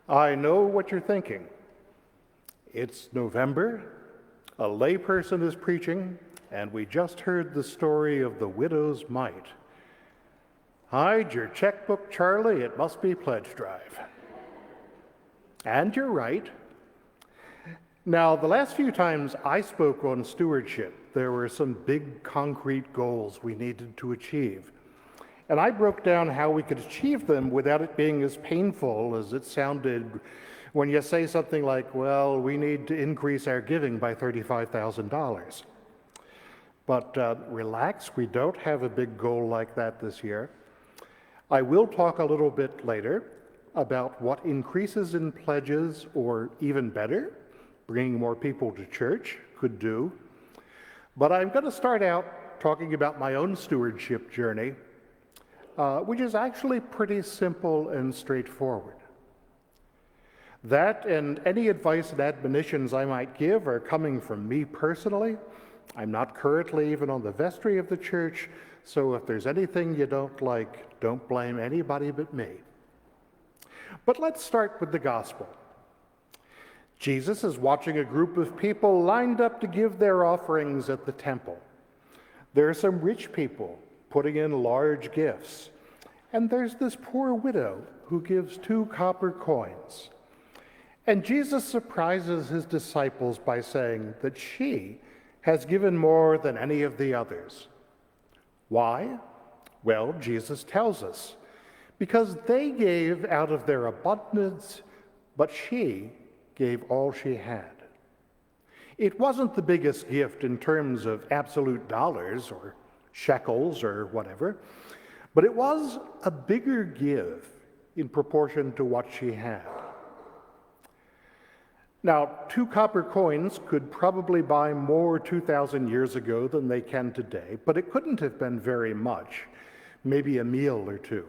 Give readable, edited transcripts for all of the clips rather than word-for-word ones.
I know what you're thinking. It's November, a layperson is preaching, and we just heard the story of the widow's mite. Hide your checkbook, Charlie, it must be pledge drive. And you're right. Now, the last few times I spoke on stewardship, there were some big concrete goals we needed to achieve. And I broke down how we could achieve them without it being as painful as it sounded when you say something like, well, we need to increase our giving by $35,000. But relax, we don't have a big goal like that this year. I will talk a little bit later about what increases in pledges, or even better, bringing more people to church, could do. But I'm going to start out talking about my own stewardship journey, which is actually pretty simple and straightforward. That and any advice and admonitions I might give are coming from me personally. I'm not currently even on the vestry of the church, so if there's anything you don't like, don't blame anybody but me. But let's start with the gospel. Jesus is watching a group of people lined up to give their offerings at the temple. There are some rich people putting in large gifts, and there's this poor widow who gives 2 copper coins. And Jesus surprises his disciples by saying that she has given more than any of the others. Why? Well, Jesus tells us, because they gave out of their abundance, but she gave all she had. It wasn't the biggest gift in terms of absolute dollars or shekels or whatever, but it was a bigger give in proportion to what she had. Now, 2 copper coins could probably buy more 2,000 years ago than they can today, but it couldn't have been very much, maybe a meal or 2.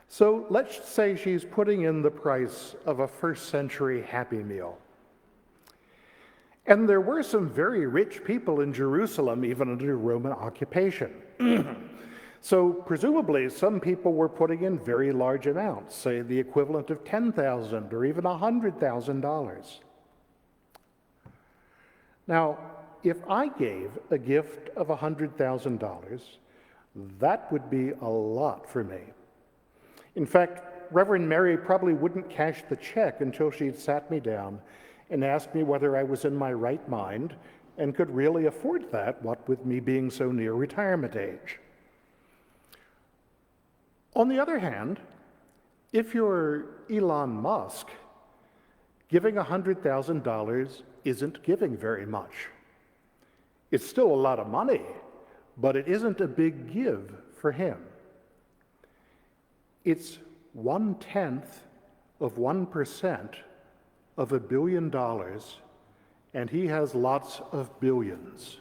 So let's say she's putting in the price of a first century Happy Meal. And there were some very rich people in Jerusalem, even under Roman occupation. So presumably some people were putting in very large amounts, say the equivalent of $10,000 or even $100,000. Now, if I gave a gift of $100,000, that would be a lot for me. In fact, Reverend Mary probably wouldn't cash the check until she'd sat me down and asked me whether I was in my right mind and could really afford that, what with me being so near retirement age. On the other hand, if you're Elon Musk, giving $100,000 isn't giving very much. It's still a lot of money, but it isn't a big give for him. It's 1/10 of 1% of $1 billion, and he has lots of billions.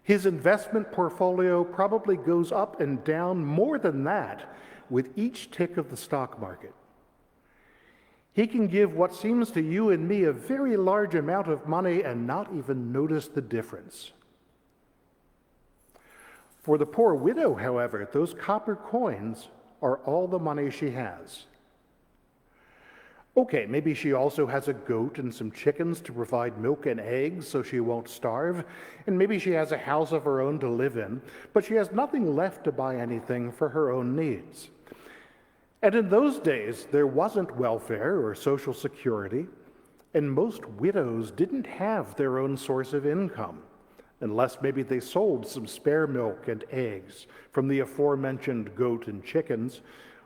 His investment portfolio probably goes up and down more than that with each tick of the stock market. He can give what seems to you and me a very large amount of money and not even notice the difference. For the poor widow, however, those copper coins are all the money she has. Okay, maybe she also has a goat and some chickens to provide milk and eggs so she won't starve, and maybe she has a house of her own to live in, but she has nothing left to buy anything for her own needs. And in those days, there wasn't welfare or social security, and most widows didn't have their own source of income, unless maybe they sold some spare milk and eggs from the aforementioned goat and chickens,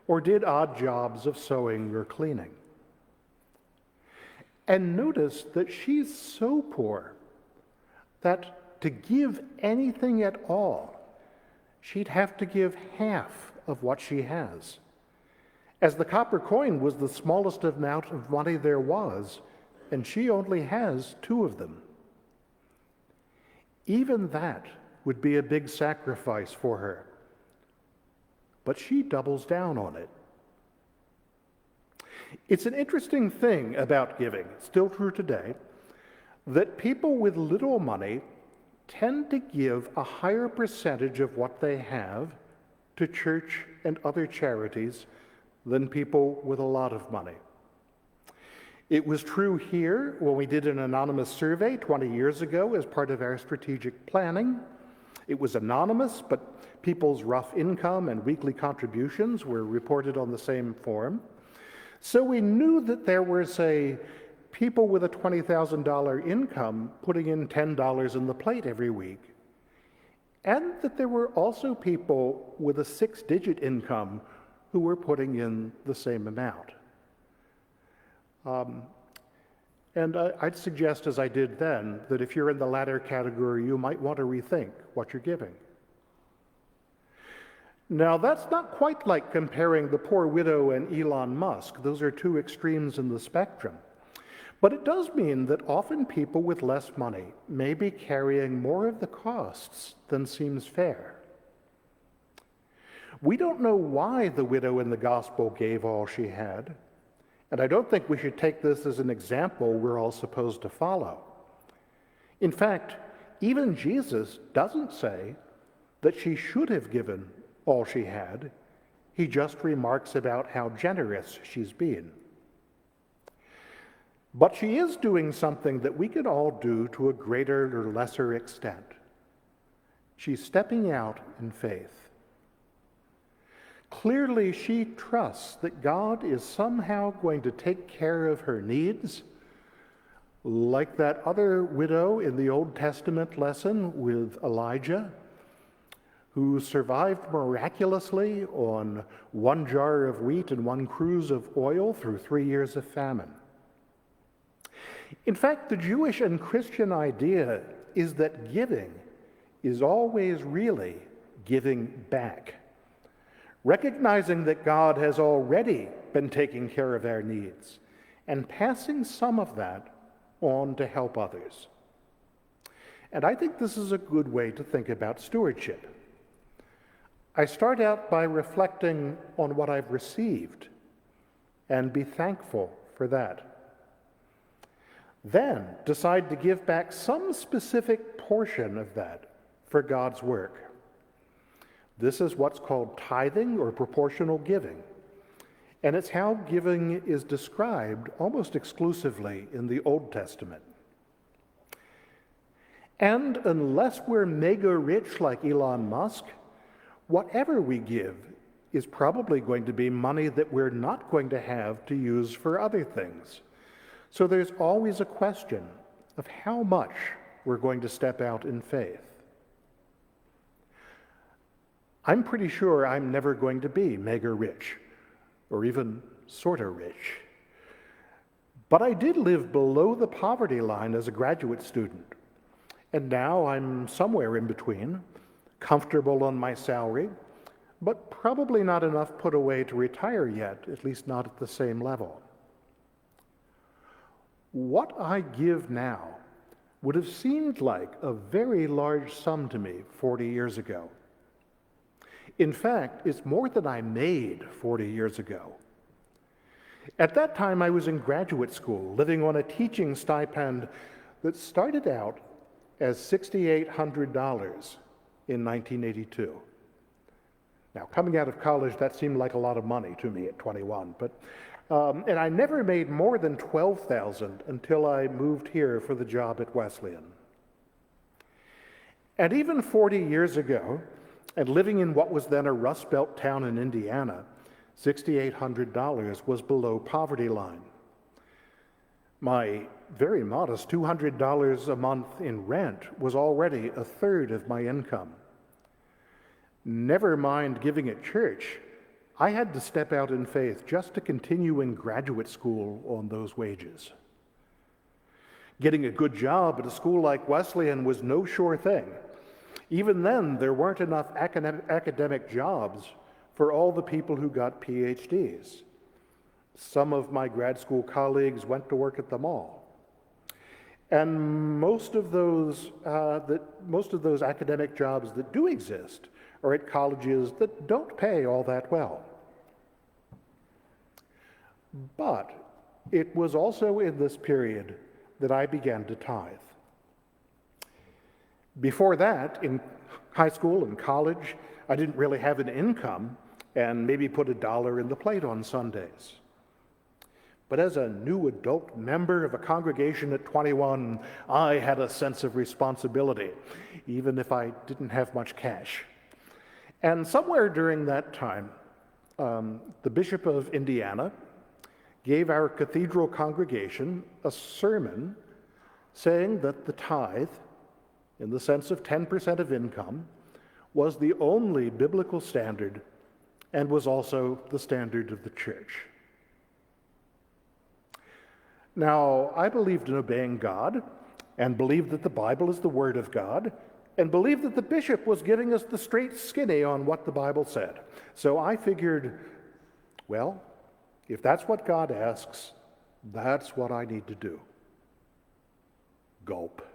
or did odd jobs of sewing or cleaning. And notice that she's so poor that to give anything at all, she'd have to give half of what she has. As the copper coin was the smallest amount of money there was, and she only has 2 of them. Even that would be a big sacrifice for her. But she doubles down on it. It's an interesting thing about giving, still true today, that people with little money tend to give a higher percentage of what they have to church and other charities than people with a lot of money. It was true here when we did an anonymous survey 20 years ago as part of our strategic planning. It was anonymous, but people's rough income and weekly contributions were reported on the same form. So we knew that there were, say, people with a $20,000 income putting in $10 in the plate every week, and that there were also people with a 6-digit income who were putting in the same amount. And I'd suggest, as I did then, that if you're in the latter category, you might want to rethink what you're giving. Now, that's not quite like comparing the poor widow and Elon Musk. Those are two extremes in the spectrum. But it does mean that often people with less money may be carrying more of the costs than seems fair. We don't know why the widow in the gospel gave all she had, and I don't think we should take this as an example we're all supposed to follow. In fact, even Jesus doesn't say that she should have given all she had. He just remarks about how generous she's been. But she is doing something that we can all do to a greater or lesser extent. She's stepping out in faith. Clearly, she trusts that God is somehow going to take care of her needs, like that other widow in the Old Testament lesson with Elijah, who survived miraculously on 1 jar of wheat and 1 cruse of oil through 3 years of famine. In fact, the Jewish and Christian idea is that giving is always really giving back, recognizing that God has already been taking care of our needs and passing some of that on to help others. And I think this is a good way to think about stewardship. I start out by reflecting on what I've received and be thankful for that. Then decide to give back some specific portion of that for God's work. This is what's called tithing or proportional giving, and it's how giving is described almost exclusively in the Old Testament. And unless we're mega rich like Elon Musk, whatever we give is probably going to be money that we're not going to have to use for other things. So there's always a question of how much we're going to step out in faith. I'm pretty sure I'm never going to be mega rich, or even sort of rich. But I did live below the poverty line as a graduate student, and now I'm somewhere in between, comfortable on my salary, but probably not enough put away to retire yet, at least not at the same level. What I give now would have seemed like a very large sum to me 40 years ago. In fact, it's more than I made 40 years ago. At that time, I was in graduate school, living on a teaching stipend that started out as $6,800 in 1982. Now, coming out of college, that seemed like a lot of money to me at 21, and I never made more than $12,000 until I moved here for the job at Wesleyan. And even 40 years ago, and living in what was then a Rust Belt town in Indiana, $6,800 was below poverty line. My very modest $200 a month in rent was already a third of my income. Never mind giving at church, I had to step out in faith just to continue in graduate school on those wages. Getting a good job at a school like Wesleyan was no sure thing. Even then, there weren't enough academic jobs for all the people who got PhDs. Some of my grad school colleagues went to work at the mall. And most of those academic jobs that do exist are at colleges that don't pay all that well. But it was also in this period that I began to tithe. Before that, in high school and college, I didn't really have an income and maybe put $1 in the plate on Sundays. But as a new adult member of a congregation at 21, I had a sense of responsibility, even if I didn't have much cash. And somewhere during that time, the Bishop of Indiana gave our cathedral congregation a sermon saying that the tithe, in the sense of 10% of income, was the only biblical standard and was also the standard of the church. Now, I believed in obeying God and believed that the Bible is the Word of God and believed that the bishop was giving us the straight skinny on what the Bible said. So I figured, well, if that's what God asks, that's what I need to do. Gulp.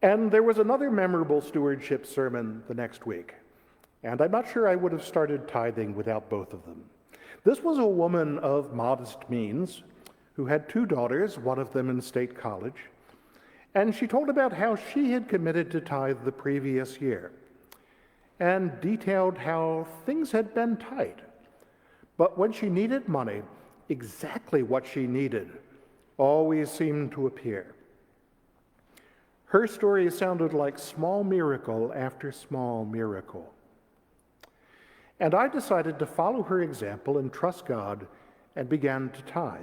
And there was another memorable stewardship sermon the next week, and I'm not sure I would have started tithing without both of them. This was a woman of modest means who had 2 daughters, one of them in state college, and she told about how she had committed to tithe the previous year and detailed how things had been tight. But when she needed money, exactly what she needed always seemed to appear. Her story sounded like small miracle after small miracle. And I decided to follow her example and trust God and began to tithe.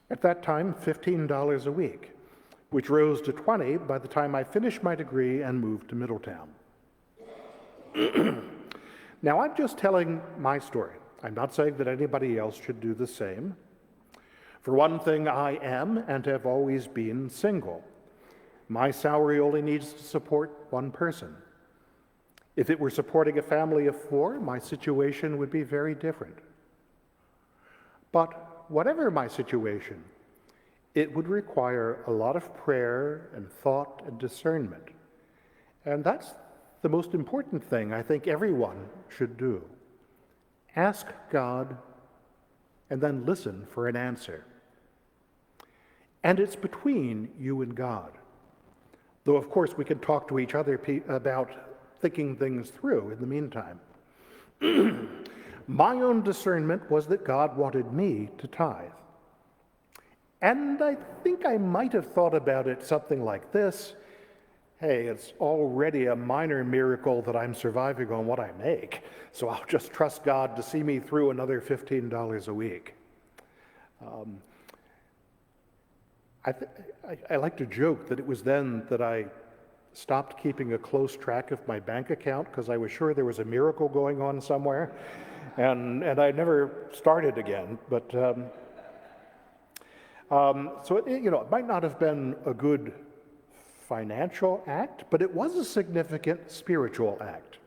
At that time, $15 a week, which rose to $20 by the time I finished my degree and moved to Middletown. Now, I'm just telling my story. I'm not saying that anybody else should do the same. For one thing, I am and have always been single. My salary only needs to support one person. If it were supporting a family of 4, my situation would be very different. But whatever my situation, it would require a lot of prayer and thought and discernment. And that's the most important thing I think everyone should do. Ask God and then listen for an answer. And it's between you and God. Though, of course, we can talk to each other about thinking things through in the meantime. My own discernment was that God wanted me to tithe. And I think I might have thought about it something like this. Hey, it's already a minor miracle that I'm surviving on what I make, so I'll just trust God to see me through another $15 a week. I like to joke that it was then that I stopped keeping a close track of my bank account because I was sure there was a miracle going on somewhere, and I never started again. But so it might not have been a good financial act, but it was a significant spiritual act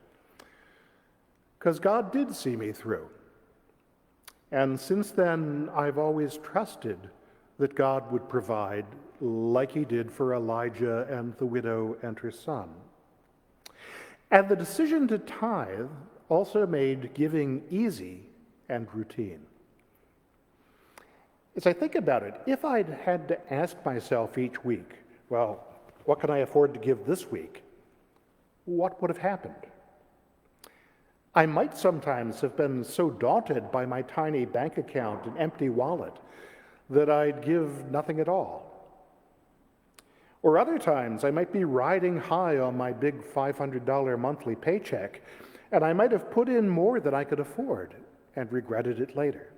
because God did see me through. And since then, I've always trusted that God would provide like he did for Elijah and the widow and her son. And the decision to tithe also made giving easy and routine. As I think about it, if I'd had to ask myself each week, well, what can I afford to give this week? What would have happened? I might sometimes have been so daunted by my tiny bank account and empty wallet that I'd give nothing at all. Or other times, I might be riding high on my big $500 monthly paycheck, and I might have put in more than I could afford and regretted it later.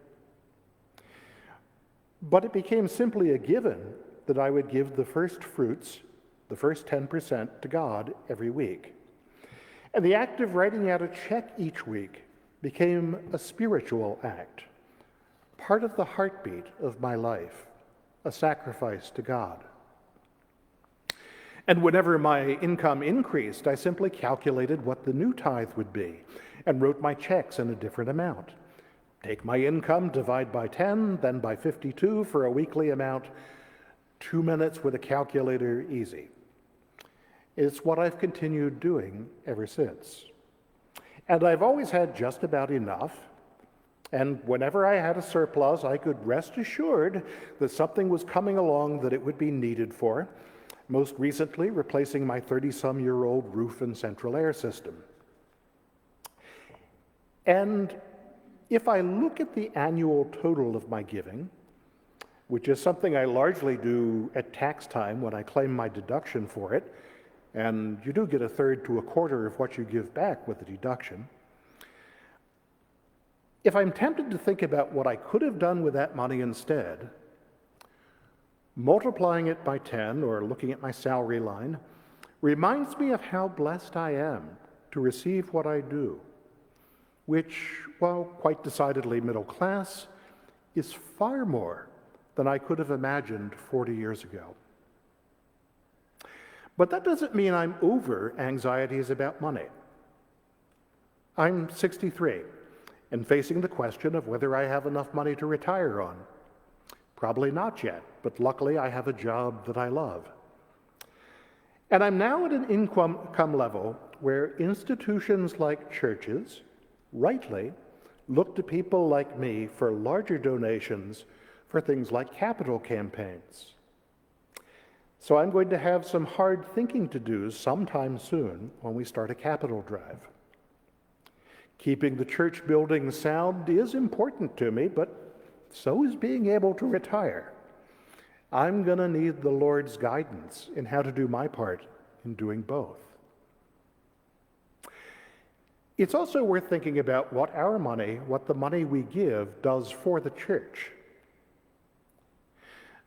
But it became simply a given that I would give the first fruits, the first 10% to God every week. And the act of writing out a check each week became a spiritual act, part of the heartbeat of my life, a sacrifice to God. And whenever my income increased, I simply calculated what the new tithe would be and wrote my checks in a different amount. Take my income, divide by 10, then by 52 for a weekly amount. 2 minutes with a calculator, easy. It's what I've continued doing ever since. And I've always had just about enough. And whenever I had a surplus, I could rest assured that something was coming along that it would be needed for, most recently replacing my 30-some-year-old roof and central air system. And if I look at the annual total of my giving, which is something I largely do at tax time when I claim my deduction for it, and you do get a third to a quarter of what you give back with the deduction. If I'm tempted to think about what I could have done with that money instead, multiplying it by 10 or looking at my salary line reminds me of how blessed I am to receive what I do, which, while quite decidedly middle class, is far more than I could have imagined 40 years ago. But that doesn't mean I'm over anxieties about money. I'm 63 and facing the question of whether I have enough money to retire on. Probably not yet, but luckily I have a job that I love. And I'm now at an income level where institutions like churches, rightly, look to people like me for larger donations for things like capital campaigns. So I'm going to have some hard thinking to do sometime soon when we start a capital drive. Keeping the church building sound is important to me, but so is being able to retire. I'm going to need the Lord's guidance in how to do my part in doing both. It's also worth thinking about what the money we give does for the church.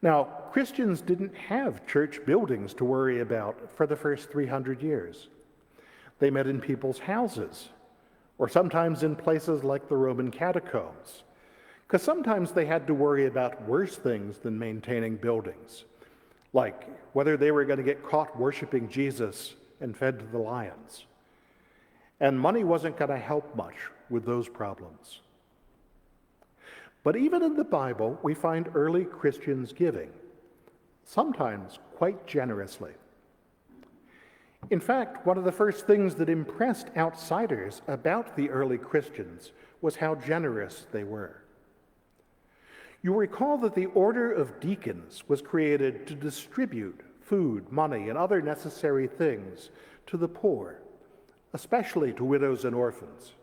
Now, Christians didn't have church buildings to worry about for the first 300 years. They met in people's houses, or sometimes in places like the Roman catacombs, because sometimes they had to worry about worse things than maintaining buildings, like whether they were going to get caught worshiping Jesus and fed to the lions. And money wasn't going to help much with those problems. But even in the Bible, we find early Christians giving, sometimes quite generously. In fact, one of the first things that impressed outsiders about the early Christians was how generous they were. You recall that the order of deacons was created to distribute food, money, and other necessary things to the poor, especially to widows and orphans.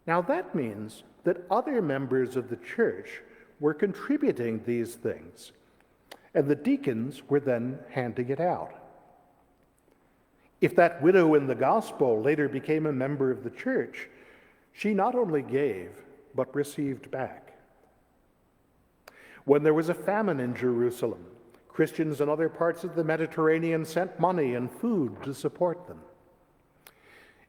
Now that means that other members of the church were contributing these things, and the deacons were then handing it out. If that widow in the gospel later became a member of the church, she not only gave, but received back. When there was a famine in Jerusalem, Christians in other parts of the Mediterranean sent money and food to support them.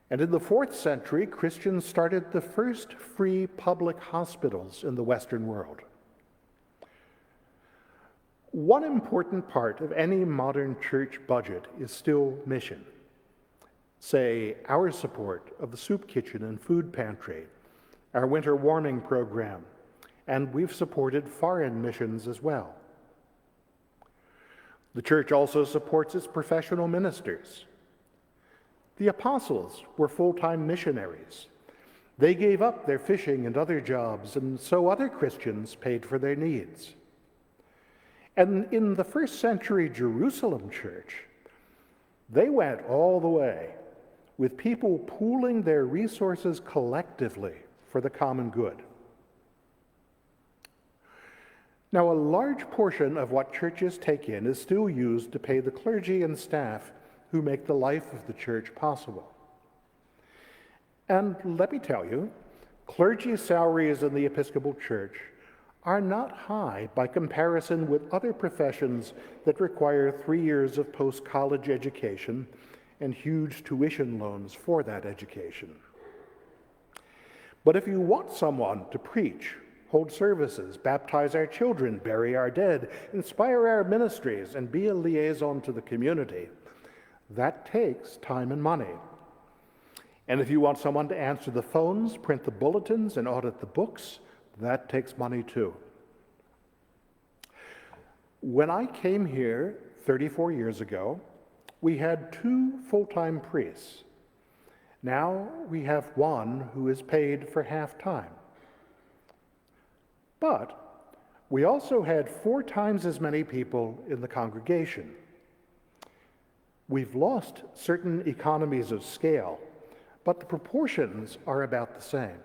And in the 4th century, Christians started the first free public hospitals in the Western world. One important part of any modern church budget is still mission. Say, our support of the soup kitchen and food pantry, our winter warming program, and we've supported foreign missions as well. The church also supports its professional ministers. The apostles were full-time missionaries. They gave up their fishing and other jobs, and so other Christians paid for their needs. And in the 1st century Jerusalem church, they went all the way, with people pooling their resources collectively for the common good. Now, a large portion of what churches take in is still used to pay the clergy and staff who make the life of the church possible. And let me tell you, clergy salaries in the Episcopal Church are not high by comparison with other professions that require 3 years of post-college education and huge tuition loans for that education. But if you want someone to preach, hold services, baptize our children, bury our dead, inspire our ministries, and be a liaison to the community, that takes time and money. And if you want someone to answer the phones, print the bulletins, and audit the books, that takes money too. When I came here 34 years ago, we had 2 full-time priests. Now we have one who is paid for half-time. But we also had 4 times as many people in the congregation. We've lost certain economies of scale, but the proportions are about the same.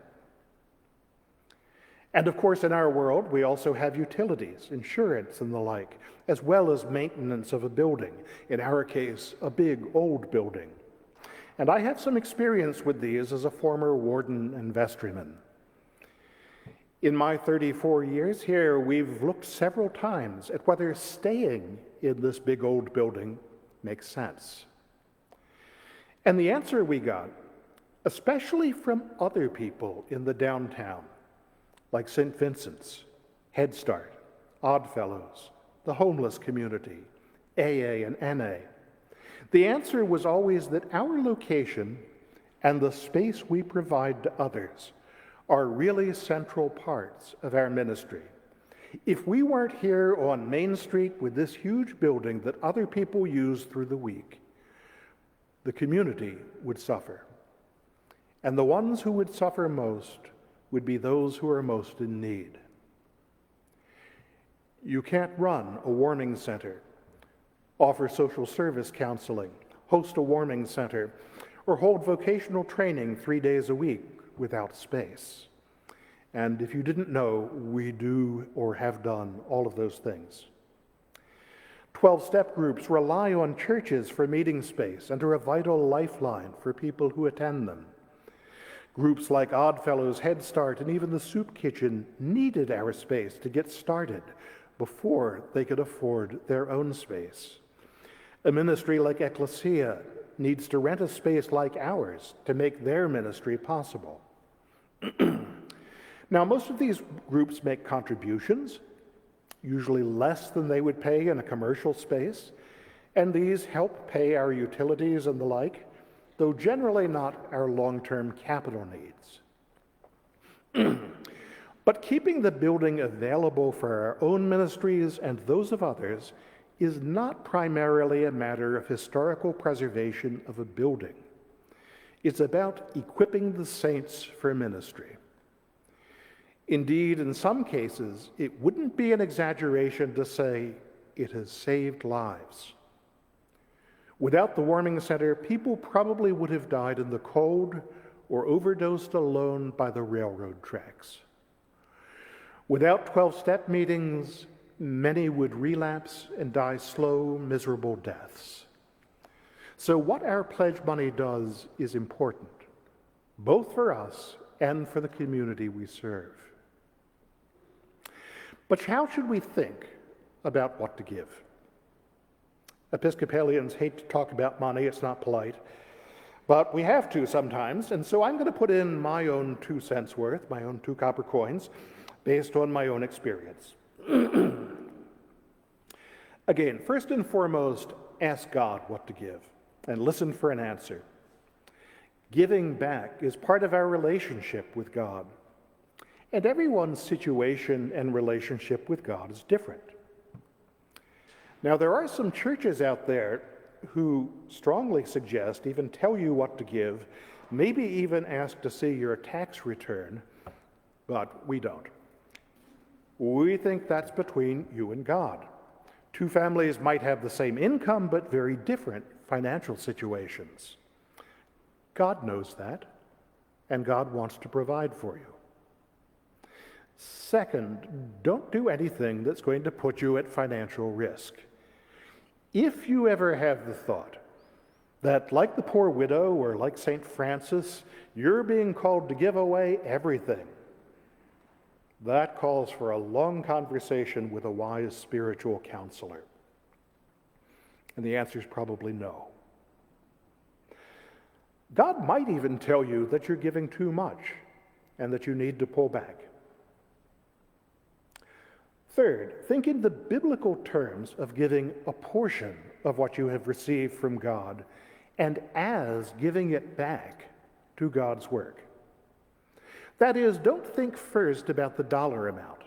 And of course, in our world, we also have utilities, insurance, and the like, as well as maintenance of a building, in our case, a big old building. And I have some experience with these as a former warden and vestryman. In my 34 years here, we've looked several times at whether staying in this big old building makes sense. And the answer we got, especially from other people in the downtown, like St. Vincent's, Head Start, Oddfellows, the homeless community, AA and NA, the answer was always that our location and the space we provide to others are really central parts of our ministry. If we weren't here on Main Street with this huge building that other people use through the week, the community would suffer. And the ones who would suffer most would be those who are most in need. You can't run a warming center, offer social service counseling, host a warming center, or hold vocational training 3 days a week without space. And if you didn't know, we do or have done all of those things. 12-step groups rely on churches for meeting space and are a vital lifeline for people who attend them. Groups like Oddfellows, Head Start, and even the Soup Kitchen needed our space to get started before they could afford their own space. A ministry like Ecclesia needs to rent a space like ours to make their ministry possible. Now, most of these groups make contributions, usually less than they would pay in a commercial space, and these help pay our utilities and the like, though generally not our long-term capital needs. But keeping the building available for our own ministries and those of others is not primarily a matter of historical preservation of a building. It's about equipping the saints for ministry. Indeed, in some cases, it wouldn't be an exaggeration to say it has saved lives. Without the warming center, people probably would have died in the cold or overdosed alone by the railroad tracks. Without 12-step meetings, many would relapse and die slow, miserable deaths. So what our pledge money does is important, both for us and for the community we serve. But how should we think about what to give? Episcopalians hate to talk about money, it's not polite, but we have to sometimes, and so I'm going to put in my own 2 cents worth, my own 2 copper coins, based on my own experience. Again, first and foremost, ask God what to give, and listen for an answer. Giving back is part of our relationship with God. And everyone's situation and relationship with God is different. Now, there are some churches out there who strongly suggest, even tell you what to give, maybe even ask to see your tax return, but we don't. We think that's between you and God. 2 families might have the same income, but very different financial situations. God knows that, and God wants to provide for you. Second, don't do anything that's going to put you at financial risk. If you ever have the thought that, like the poor widow or like St. Francis, you're being called to give away everything, that calls for a long conversation with a wise spiritual counselor. And the answer is probably no. God might even tell you that you're giving too much and that you need to pull back. Third, think in the biblical terms of giving a portion of what you have received from God and as giving it back to God's work. That is, don't think first about the dollar amount,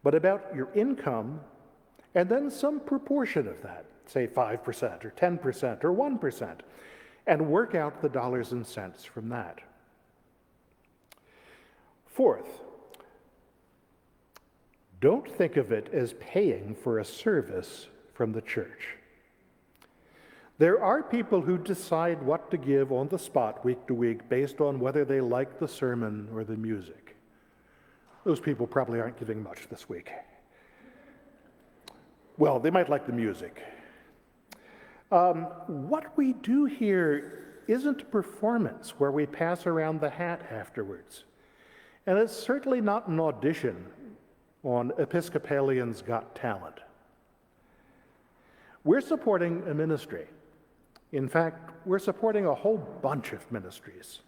but about your income and then some proportion of that, say 5% or 10% or 1%, and work out the dollars and cents from that. Fourth, don't think of it as paying for a service from the church. There are people who decide what to give on the spot week to week based on whether they like the sermon or the music. Those people probably aren't giving much this week. Well, they might like the music. What we do here isn't a performance where we pass around the hat afterwards. And it's certainly not an audition on Episcopalians Got Talent. We're supporting a ministry. In fact, we're supporting a whole bunch of ministries.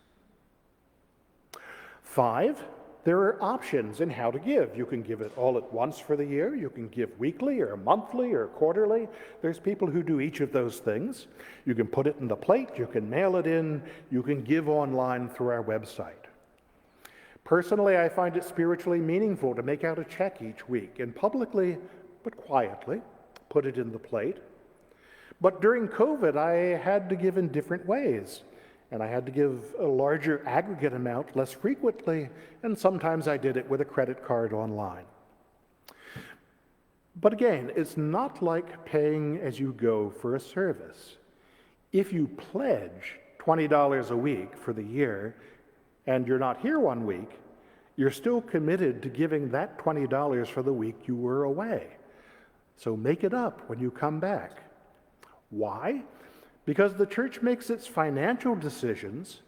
5, there are options in how to give. You can give it all at once for the year. You can give weekly or monthly or quarterly. There's people who do each of those things. You can put it in the plate. You can mail it in. You can give online through our website. Personally, I find it spiritually meaningful to make out a check each week and publicly, but quietly, put it in the plate. But during COVID, I had to give in different ways. And I had to give a larger aggregate amount less frequently, and sometimes I did it with a credit card online. But again, it's not like paying as you go for a service. If you pledge $20 a week for the year, and you're not here one week, you're still committed to giving that $20 for the week you were away. So make it up when you come back. Why? Because the church makes its financial decisions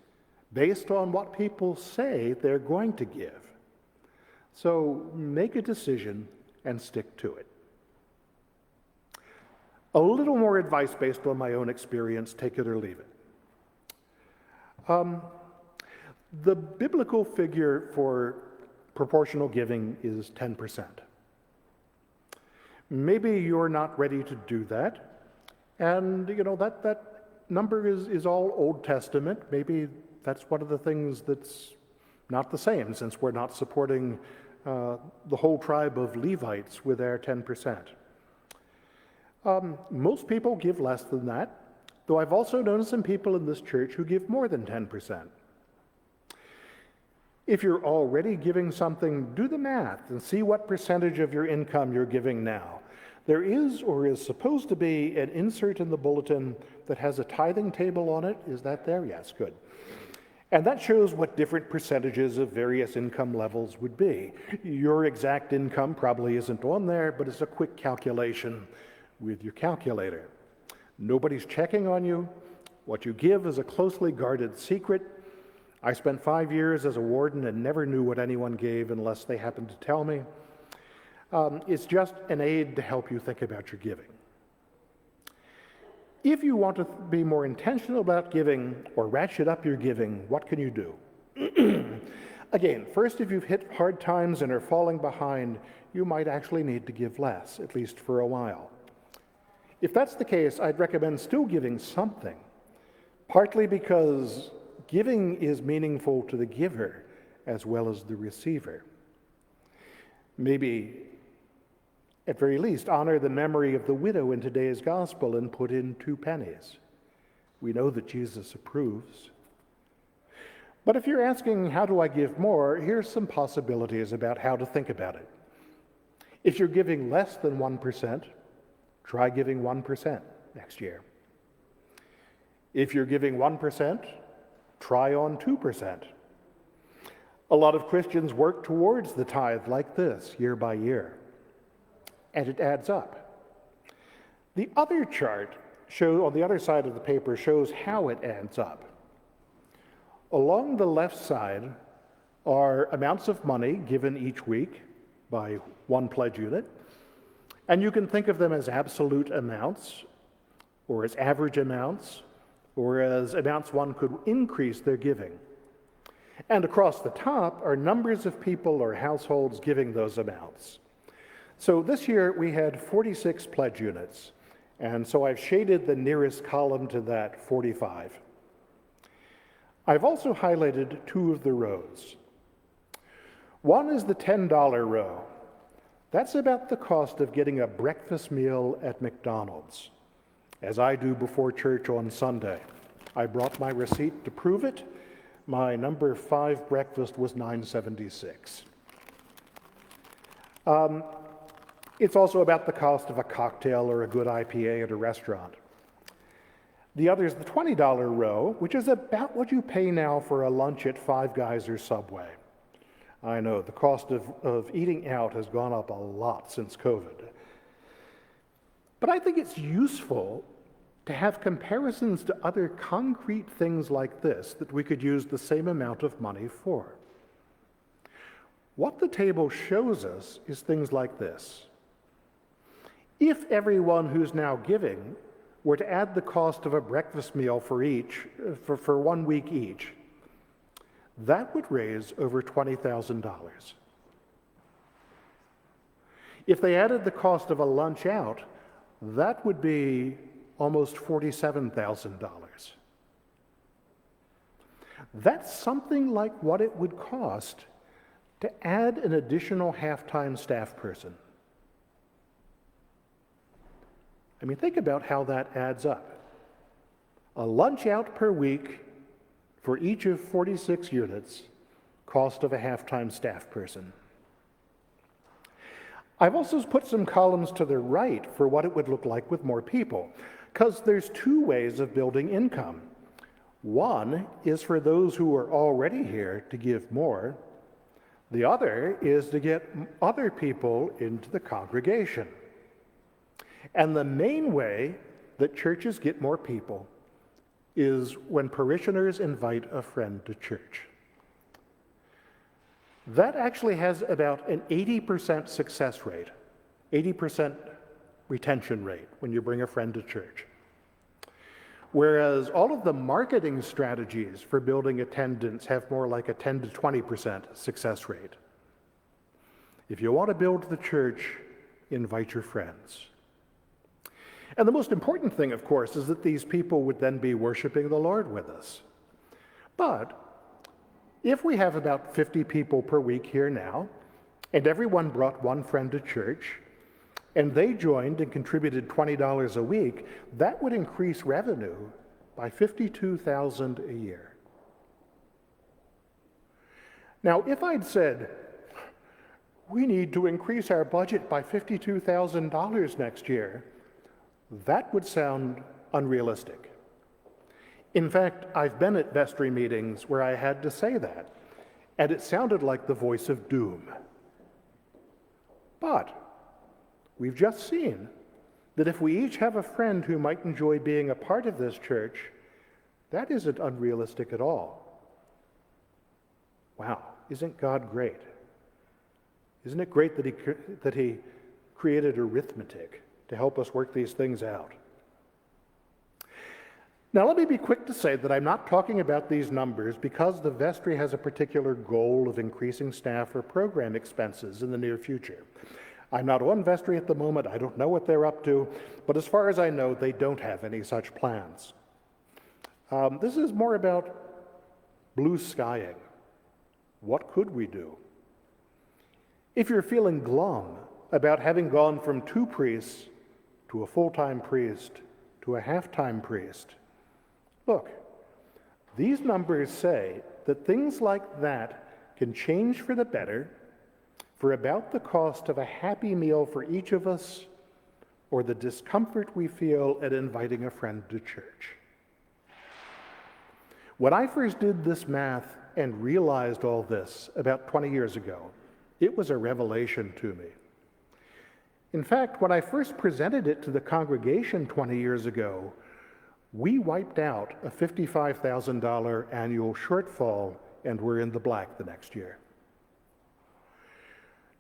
based on what people say they're going to give. So make a decision and stick to it. A little more advice based on my own experience, take it or leave it. The biblical figure for proportional giving is 10%. Maybe you're not ready to do that. And, that number is all Old Testament. Maybe that's one of the things that's not the same, since we're not supporting the whole tribe of Levites with our 10%. Most people give less than that, though I've also known some people in this church who give more than 10%. If you're already giving something, do the math and see what percentage of your income you're giving now. There is, or is supposed to be, an insert in the bulletin that has a tithing table on it. Is that there? Yes, good. And that shows what different percentages of various income levels would be. Your exact income probably isn't on there, but it's a quick calculation with your calculator. Nobody's checking on you. What you give is a closely guarded secret. I spent 5 years as a warden and never knew what anyone gave unless they happened to tell me. It's just an aid to help you think about your giving. If you want to be more intentional about giving or ratchet up your giving, what can you do? Again, first, if you've hit hard times and are falling behind, you might actually need to give less, at least for a while. If that's the case, I'd recommend still giving something, partly because giving is meaningful to the giver as well as the receiver. Maybe, at very least, honor the memory of the widow in today's gospel and put in 2 pennies. We know that Jesus approves. But if you're asking, how do I give more? Here's some possibilities about how to think about it. If you're giving less than 1%, try giving 1% next year. If you're giving 1%, try on 2%. A lot of Christians work towards the tithe like this, year by year. And it adds up. The other chart on the other side of the paper shows how it adds up. Along the left side are amounts of money given each week by one pledge unit, and you can think of them as absolute amounts, or as average amounts, or as amounts one could increase their giving. And across the top are numbers of people or households giving those amounts. So this year we had 46 pledge units, and so I've shaded the nearest column to that, 45. I've also highlighted 2 of the rows. One is the $10 row. That's about the cost of getting a breakfast meal at McDonald's, as I do before church on Sunday. I brought my receipt to prove it. My number 5 breakfast was $9.76. It's also about the cost of a cocktail or a good IPA at a restaurant. The other is the $20 row, which is about what you pay now for a lunch at Five Guys or Subway. I know the cost of eating out has gone up a lot since COVID. But I think it's useful to have comparisons to other concrete things like this that we could use the same amount of money for. What the table shows us is things like this. If everyone who's now giving were to add the cost of a breakfast meal for 1 week each, that would raise over $20,000. If they added the cost of a lunch out, that would be almost $47,000. That's something like what it would cost to add an additional half-time staff person. I mean, think about how that adds up. A lunch out per week for each of 46 units, cost of a half-time staff person. I've also put some columns to the right for what it would look like with more people, because there's two ways of building income. One is for those who are already here to give more. The other is to get other people into the congregation. And the main way that churches get more people is when parishioners invite a friend to church. That actually has about an 80% success rate, 80% retention rate when you bring a friend to church. Whereas all of the marketing strategies for building attendance have more like a 10 to 20% success rate. If you want to build the church, invite your friends. And the most important thing, of course, is that these people would then be worshiping the Lord with us. But if we have about 50 people per week here now, and everyone brought one friend to church, and they joined and contributed $20 a week, that would increase revenue by $52,000 a year. Now, if I'd said, we need to increase our budget by $52,000 next year, that would sound unrealistic. In fact, I've been at vestry meetings where I had to say that, and it sounded like the voice of doom. But we've just seen that if we each have a friend who might enjoy being a part of this church, that isn't unrealistic at all. Wow, isn't God great? Isn't it great that he created arithmetic to help us work these things out? Now, let me be quick to say that I'm not talking about these numbers because the vestry has a particular goal of increasing staff or program expenses in the near future. I'm not on vestry at the moment. I don't know what they're up to, but as far as I know, they don't have any such plans. This is more about blue skying. What could we do? If you're feeling glum about having gone from 2 priests to a full-time priest to a half-time priest, look, these numbers say that things like that can change for the better for about the cost of a happy meal for each of us or the discomfort we feel at inviting a friend to church. When I first did this math and realized all this about 20 years ago, it was a revelation to me. In fact, when I first presented it to the congregation 20 years ago, we wiped out a $55,000 annual shortfall and were in the black the next year.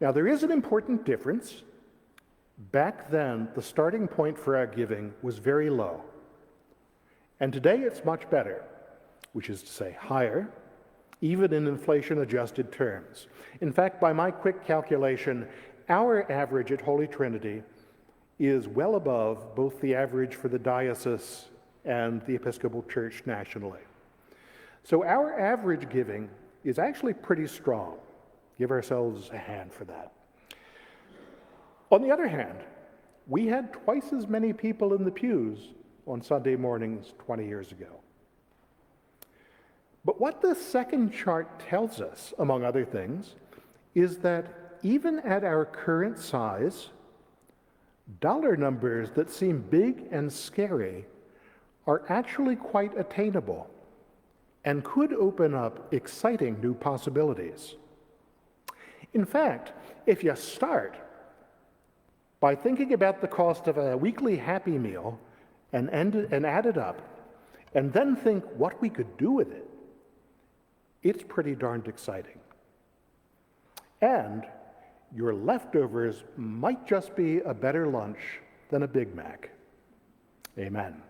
Now, there is an important difference. Back then, the starting point for our giving was very low. And today it's much better, which is to say higher, even in inflation-adjusted terms. In fact, by my quick calculation, our average at Holy Trinity is well above both the average for the diocese and the Episcopal Church nationally. So our average giving is actually pretty strong. Give ourselves a hand for that. On the other hand, we had twice as many people in the pews on Sunday mornings 20 years ago. But what this second chart tells us, among other things, is that even at our current size, dollar numbers that seem big and scary are actually quite attainable and could open up exciting new possibilities. In fact, if you start by thinking about the cost of a weekly Happy Meal and add it up, and then think what we could do with it, it's pretty darned exciting. And your leftovers might just be a better lunch than a Big Mac. Amen.